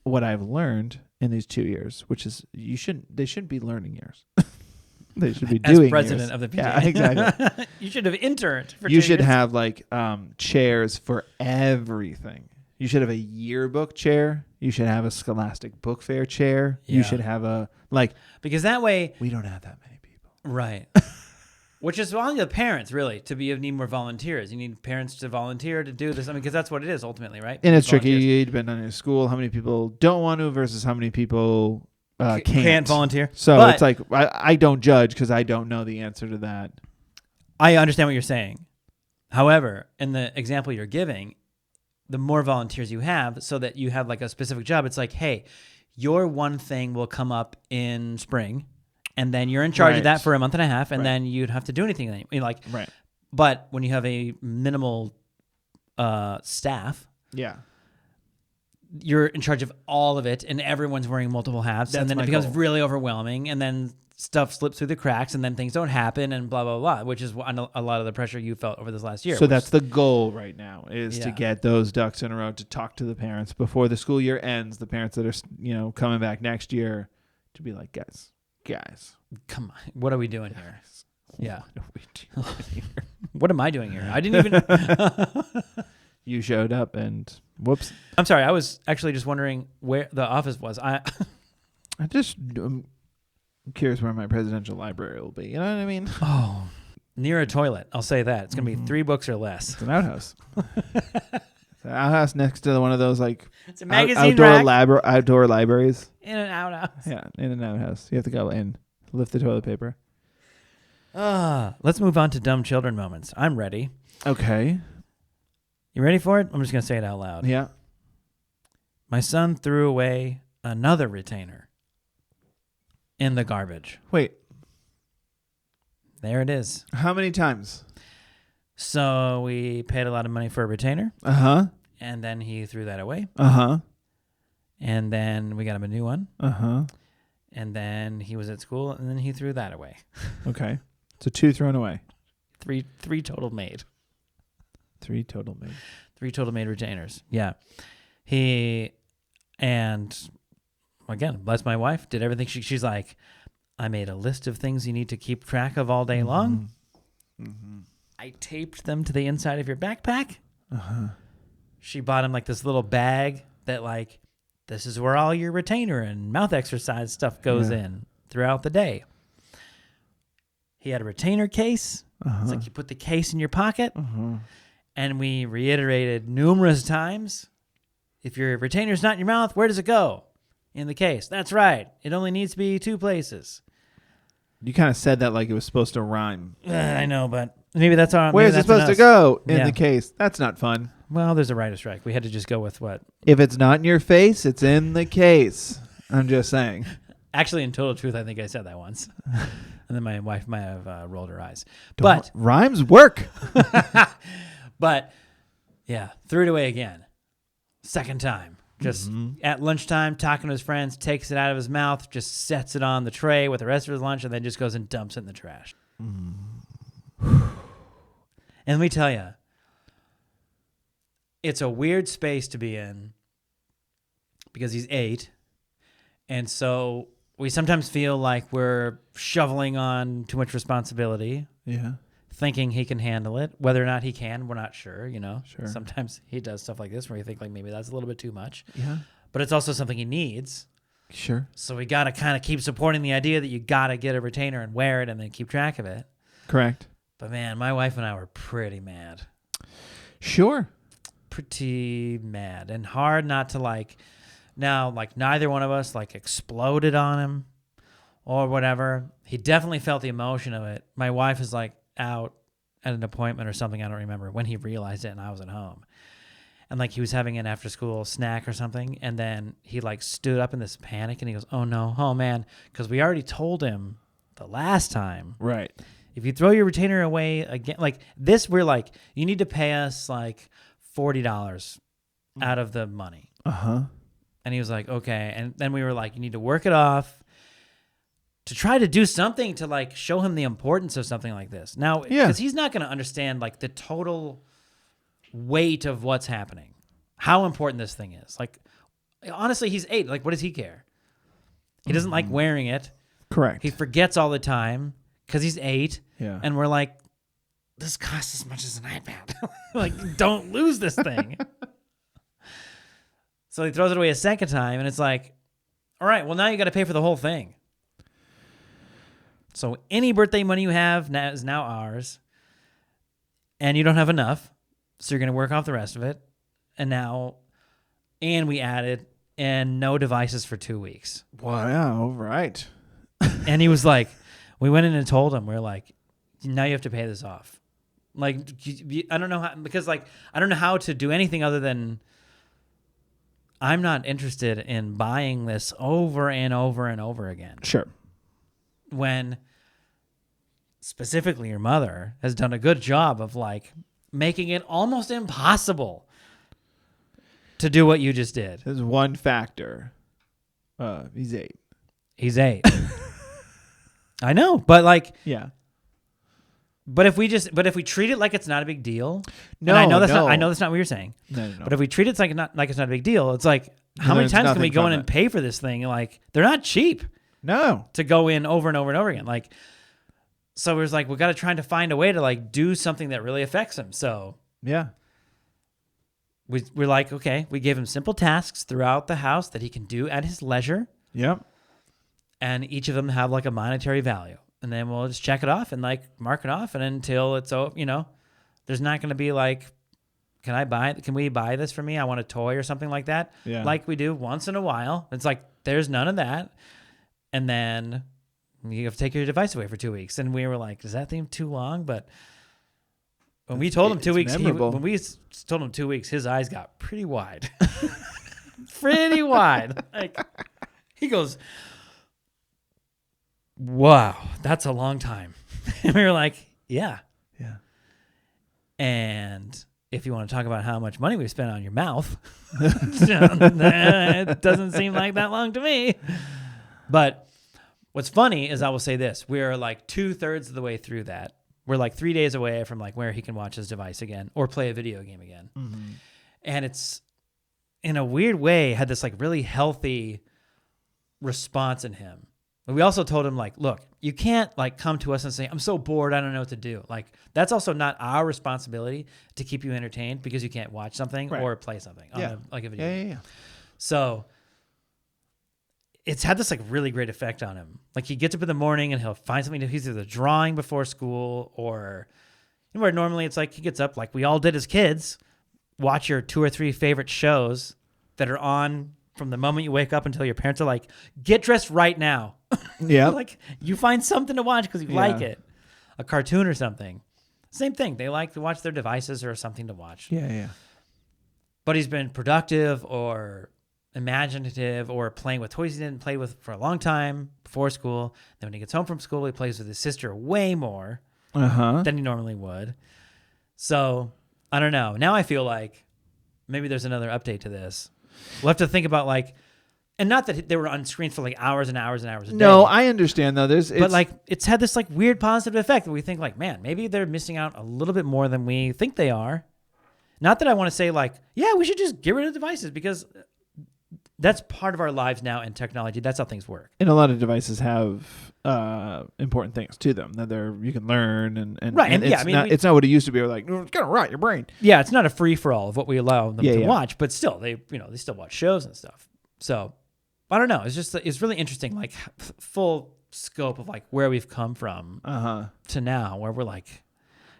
what I've learned in these 2 years, which is they shouldn't be learning years. They should be doing as president years. of the PTA. Yeah, exactly. You should have interned for 2 You years. should have like chairs for everything. You should have a yearbook chair. You should have a Scholastic Book Fair chair. Yeah. You should have because that way we don't have that many people. Right. Which is on the parents, really, you need more volunteers. You need parents to volunteer to do this. I mean, because that's what it is ultimately, right? And it's tricky. It depends on your school, how many people don't want to versus how many people can't volunteer. So it's like, I don't judge because I don't know the answer to that. I understand what you're saying. However, in the example you're giving, the more volunteers you have so that you have like a specific job, it's like, hey, your one thing will come up in spring. And then you're in charge of that for a month and a half, and then you'd have to do anything. Right. But when you have a minimal staff, you're in charge of all of it, and everyone's wearing multiple hats, and then it becomes really overwhelming, and then stuff slips through the cracks, and then things don't happen, and blah, blah, blah, which is a lot of the pressure you felt over this last year. So that's the goal right now is to get those ducks in a row, to talk to the parents before the school year ends, the parents that are coming back next year, to be like, guys, come on, what are we doing here? Yeah. What are we doing here? What am I doing here? I didn't even... You showed up and whoops. I'm sorry. I was actually just wondering where the office was. I'm curious where my presidential library will be. You know what I mean? Oh, near a toilet. I'll say that. It's going to be 3 books or less. It's an outhouse. It's an outhouse next to one of those like it's a magazine rack. outdoor libraries. In an outhouse. Yeah, in an outhouse. You have to go in, lift the toilet paper. Let's move on to dumb children moments. I'm ready. Okay. You ready for it? I'm just going to say it out loud. Yeah. My son threw away another retainer in the garbage. Wait. There it is. How many times? So we paid a lot of money for a retainer. Uh-huh. And then he threw that away. Uh-huh. And then we got him a new one. Uh-huh. And then he was at school, and then he threw that away. Okay. So 2 thrown away. Three total made. 3 total made. 3 total made retainers. Yeah. And again, bless my wife, did everything. She's like, I made a list of things you need to keep track of all day long. Mm-hmm. I taped them to the inside of your backpack. Uh-huh. She bought him like this little bag that like, this is where all your retainer and mouth exercise stuff goes in throughout the day. He had a retainer case. Uh-huh. It's like you put the case in your pocket. And we reiterated numerous times, if your retainer's not in your mouth, where does it go? In the case. That's right. It only needs to be 2 places. You kind of said that like it was supposed to rhyme. I know, but maybe that's our... Where's it supposed to go? In the case. That's not fun. Well, there's a writer's strike. We had to just go with what? If it's not in your face, it's in the case. I'm just saying. Actually, in total truth, I think I said that once. And then my wife might have rolled her eyes. But rhymes work. But, yeah, threw it away again. Second time. Just at lunchtime, talking to his friends, takes it out of his mouth, just sets it on the tray with the rest of his lunch, and then just goes and dumps it in the trash. And let me tell you, it's a weird space to be in because he's 8. And so we sometimes feel like we're shoveling on too much responsibility. Yeah. Thinking he can handle it. Whether or not he can, we're not sure, you know. Sure. Sometimes he does stuff like this where you think like maybe that's a little bit too much. Yeah. But it's also something he needs. Sure. So we got to kind of keep supporting the idea that you got to get a retainer and wear it and then keep track of it. Correct. But man, my wife and I were pretty mad. Sure. Pretty mad and hard not to like. Now, like neither one of us like exploded on him or whatever. He definitely felt the emotion of it. My wife is like out at an appointment or something, I don't remember, when he realized it and I was at home. And like he was having an after school snack or something, and then he like stood up in this panic and he goes, "Oh no, oh man," because we already told him the last time. Right. If you throw your retainer away again, like this, we're like, you need to pay us like $40 out of the money. Uh-huh. And he was like, okay. And then we were like, you need to work it off to try to do something to like show him the importance of something like this. Now, because he's not going to understand like the total weight of what's happening, how important this thing is. Like, honestly, he's 8. Like, what does he care? He doesn't like wearing it. Correct. He forgets all the time because he's 8. Yeah. And we're like, this costs as much as an iPad. Like, don't lose this thing. So he throws it away a second time, and it's like, all right, well, now you got to pay for the whole thing. So any birthday money you have is now ours, and you don't have enough, so you're going to work off the rest of it. And we added, and no devices for 2 weeks. Wow, right. And he was like, we went in and told him, we're like, now you have to pay this off. Like, I don't know how, because like, I don't know how to do anything other than I'm not interested in buying this over and over and over again. Sure. When specifically your mother has done a good job of like making it almost impossible to do what you just did. There's one factor. He's 8. He's 8. I know, but like, yeah. But if we treat it like it's not a big deal, no, and I know that's not what you're saying. No. But if we treat it like it's not a big deal, it's like how many times can we go in and pay for this thing? Like they're not cheap. No. To go in over and over and over again, like so it was like we got to try to find a way to like do something that really affects him. So yeah, we're like, okay, we gave him simple tasks throughout the house that he can do at his leisure. Yep. And each of them have like a monetary value. And then we'll just check it off and like mark it off. And until it's, there's not going to be like, can we buy this for me? I want a toy or something like that. Yeah. Like we do once in a while. It's like, there's none of that. And then you have to take your device away for 2 weeks. And we were like, does that seem too long? But when we told him 2 weeks, when we told him 2 weeks, his eyes got pretty wide, pretty wide. Like he goes, wow, that's a long time. And we were like, yeah. Yeah. And if you want to talk about how much money we spent on your mouth, it doesn't seem like that long to me. But what's funny is I will say this. We're like 2/3 of the way through that. We're like 3 days away from like where he can watch his device again or play a video game again. Mm-hmm. And it's in a weird way had this like really healthy response in him. We also told him, like, look, you can't, like, come to us and say, I'm so bored, I don't know what to do. Like, that's also not our responsibility to keep you entertained because you can't watch something or play something on a video game. Yeah. So it's had this, like, really great effect on him. Like, he gets up in the morning and he'll find something to do. He's either drawing before school or, where normally it's like he gets up, like we all did as kids, watch your 2 or 3 favorite shows that are on from the moment you wake up until your parents are like, get dressed right now. Yeah. Like you find something to watch because you like it. A cartoon or something. Same thing. They like to watch their devices or something to watch. Yeah. but he's been productive or imaginative or playing with toys he didn't play with for a long time before school. Then when he gets home from school, he plays with his sister way more than he normally would. So I don't know. Now I feel like maybe there's another update to this. We'll have to think about like, and not that they were on screens for like hours and hours and hours a day. No, I understand though. But like it's had this like weird positive effect that we think like, man, maybe they're missing out a little bit more than we think they are. Not that I want to say like, yeah, we should just get rid of devices because that's part of our lives now in technology. That's how things work. And a lot of devices have important things to them that you can learn and right. And it's not what it used to be. We're like, it's gonna rot your brain. Yeah, it's not a free for all of what we allow them to watch, but still, they still watch shows and stuff. So I don't know. It's really interesting, like full scope of like where we've come from to now, where we're like,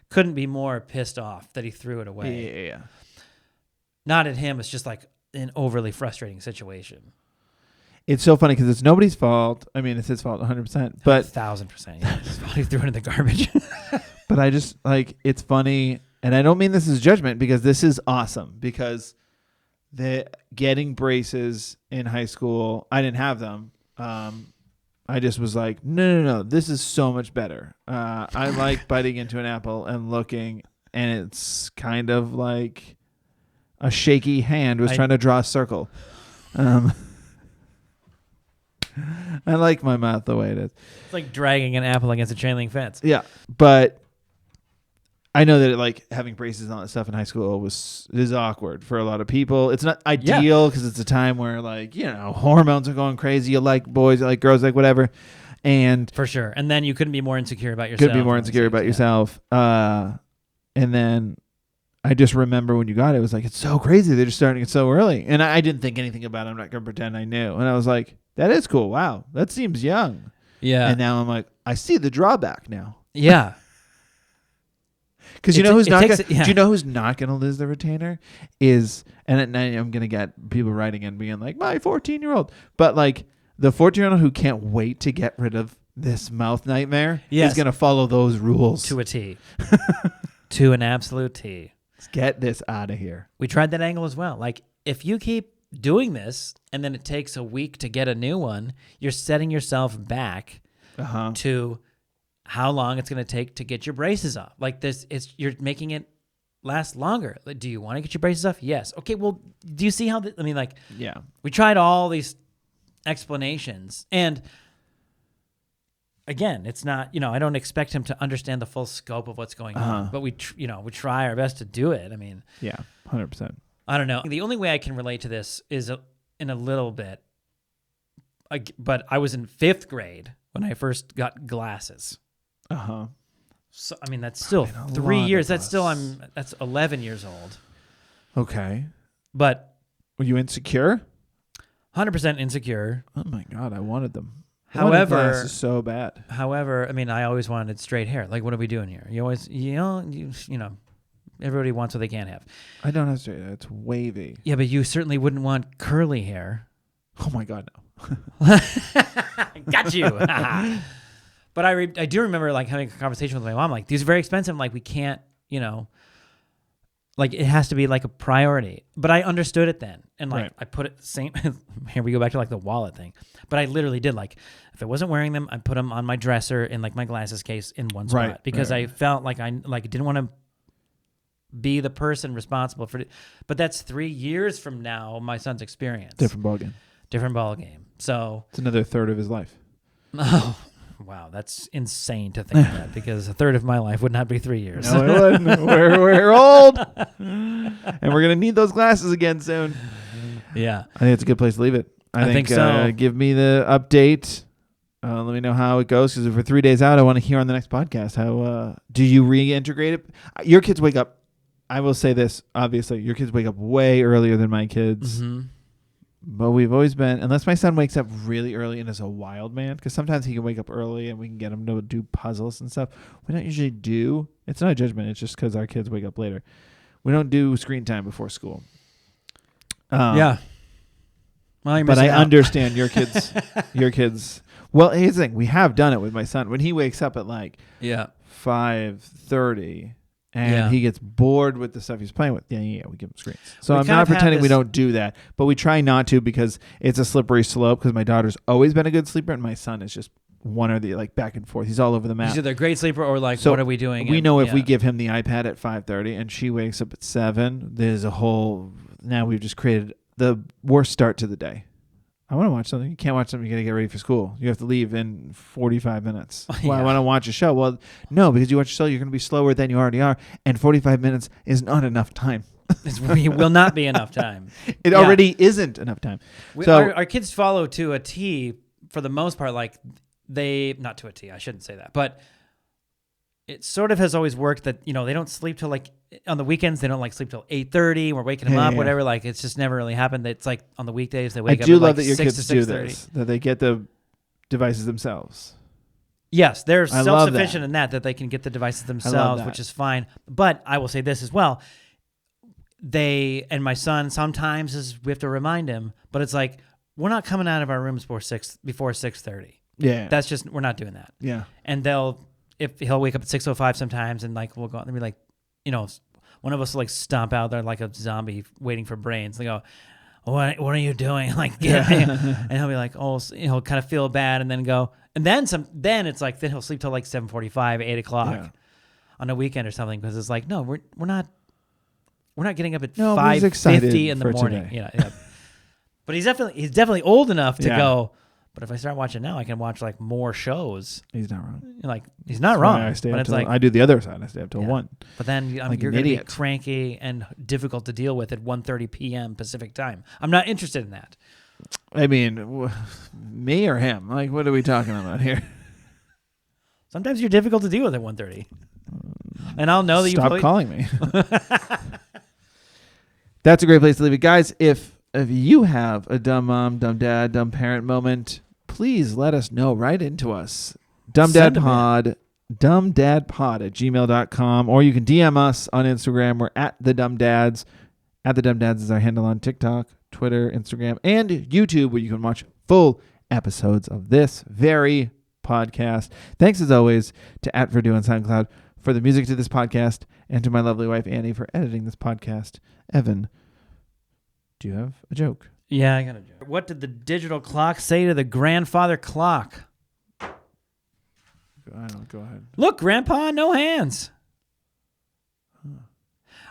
couldn't be more pissed off that he threw it away. Yeah. Not at him. It's just like an overly frustrating situation. It's so funny because it's nobody's fault. I mean, it's his fault 100%. But 1,000%. Yeah, it's funny he threw it in the garbage. But I just like it's funny, and I don't mean this as judgment because this is awesome because the getting braces in high school, I didn't have them. I just was like, no, this is so much better. I like biting into an apple and looking, and it's kind of like a shaky hand was trying to draw a circle. I like my mouth the way it is. It's like dragging an apple against a chain link fence. Yeah, but I know that like having braces and all that stuff in high school is awkward for a lot of people. It's not ideal because it's a time where like, hormones are going crazy. You like boys, you like girls, like whatever. And for sure. And then you couldn't be more insecure about yourself. Yourself. And then I just remember when you got it was like, it's so crazy. They're just starting it so early. And I didn't think anything about it. I'm not going to pretend I knew. And I was like, that is cool. Wow. That seems young. Yeah. And now I'm like, I see the drawback now. Yeah. Because do you know who's not going to lose the retainer is, and at night I'm going to get people writing in being like, my 14-year-old. But like the 14-year-old who can't wait to get rid of this mouth nightmare is going to follow those rules. To a T. To an absolute T. Let's get this out of here. We tried that angle as well. Like if you keep doing this and then it takes a week to get a new one, you're setting yourself back to how long it's going to take to get your braces off. Like this, you're making it last longer. Like, do you want to get your braces off? Yes. Okay. Well, do you see how? We tried all these explanations, and again, it's not. I don't expect him to understand the full scope of what's going on, but we try our best to do it. I mean, 100%. I don't know. The only way I can relate to this is in a little bit. But I was in 5th grade when I first got glasses. So I mean that's still 3 years. That's 11 years old. Okay. But were you insecure? 100% insecure. Oh my God, I wanted them. However, glasses so bad. However, I mean I always wanted straight hair. Like what are we doing here? You always everybody wants what they can't have. I don't have straight hair. It's wavy. Yeah, but you certainly wouldn't want curly hair. Oh my God, no. Got you. But I do remember like having a conversation with my mom, like these are very expensive. Like we can't, like it has to be like a priority. But I understood it then. And like I put it same, here we go back to like the wallet thing. But I literally did like, if I wasn't wearing them, I put them on my dresser in like my glasses case in one spot because I felt like I didn't want to be the person responsible for it. But that's 3 years from now, my son's experience. Different ballgame. So it's another third of his life. Oh, wow. That's insane to think of that because a third of my life would not be 3 years. No, it wouldn't. We're old. And we're going to need those glasses again soon. Yeah. I think it's a good place to leave it. I think so. Give me the update. Let me know how it goes because if we're 3 days out, I want to hear on the next podcast. How do you reintegrate it? Your kids wake up. I will say this, obviously. Your kids wake up way earlier than my kids. Mm-hmm. But we've always been, unless my son wakes up really early and is a wild man, because sometimes he can wake up early and we can get him to do puzzles and stuff. We don't usually do, it's not a judgment, it's just because our kids wake up later. We don't do screen time before school. Yeah. Well, but I understand your kids. Well, here's the thing. We have done it with my son. When he wakes up at like 5:30, And he gets bored with the stuff he's playing with. Yeah, we give him screens. So I'm not kind pretending we don't do that, but we try not to because it's a slippery slope because my daughter's always been a good sleeper and my son is just one or the like back and forth. He's all over the map. He's either a great sleeper or like, so what are we doing? We know if we give him the iPad at 5:30 and she wakes up at 7, there's a whole, now we've just created the worst start to the day. I want to watch something. You can't watch something. You got to get ready for school. You have to leave in 45 minutes. Well, I want to watch a show. Well, no, because you watch a show, you're going to be slower than you already are. And 45 minutes is not enough time. It will not be enough time. It already isn't enough time. Our kids follow to a T for the most part. Like not to a T. I shouldn't say that. But it sort of has always worked that, they don't sleep till like on the weekends. They don't like sleep till 8:30. We're waking them up, whatever. Like it's just never really happened. It's like on the weekdays they wake up. I do love that your kids do this. That they get the devices themselves. Yes, they're self-sufficient in that they can get the devices themselves, which is fine. But I will say this as well. They and my son sometimes we have to remind him, but it's like we're not coming out of our rooms before 6:30. Yeah, that's just we're not doing that. Yeah, and he'll wake up at 6:05 sometimes, and like we'll go out and be like, one of us will like stomp out there like a zombie waiting for brains. They go, what are you doing? Like, and he'll be like, he'll kind of feel bad, and then go, and then it's like then he'll sleep till like 7:45, 8 o'clock on a weekend or something because it's like no, we're not getting up at 5:50 in the morning. Yeah. But he's definitely old enough to go. But if I start watching now, I can watch like more shows. He's not wrong. Like he's not wrong. I do the other side. I stay up till 1. But then you're going to be cranky and difficult to deal with at 1:30 p.m. Pacific time. I'm not interested in that. I mean, me or him? Like, what are we talking about here? Sometimes you're difficult to deal with at 1:30. And I'll know that Stop calling me. That's a great place to leave it. Guys, if you have a dumb mom, dumb dad, dumb parent moment, please let us know. Write into us. dumbdadpod @gmail.com, or you can DM us on Instagram. We're at the Dumb Dads. At the Dumb Dads is our handle on TikTok, Twitter, Instagram, and YouTube, where you can watch full episodes of this very podcast. Thanks as always to @Verdue on SoundCloud for the music to this podcast, and to my lovely wife Annie for editing this podcast. Evan, do you have a joke? Yeah, I got a joke. What did the digital clock say to the grandfather clock? Go ahead. Look, Grandpa, no hands.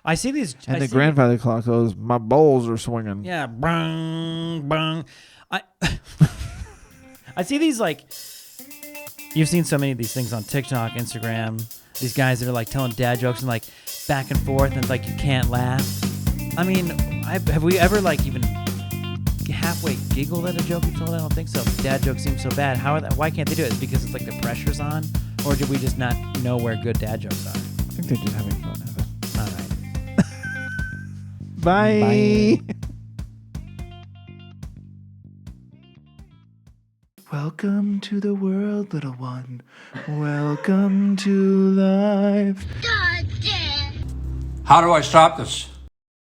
I see these. And the grandfather clock goes, my balls are swinging. Yeah, bang, bang. I see these like. You've seen so many of these things on TikTok, Instagram. These guys that are like telling dad jokes and like back and forth, and it's like you can't laugh. I mean, have we ever like even halfway giggled at a joke we told? I don't think so. Dad jokes seem so bad. Why can't they do it? Is it because it's like the pressure's on, or did we just not know where good dad jokes are? I think they're just having fun. All right. Bye. Welcome to the world, little one. Welcome to life. How do I stop this?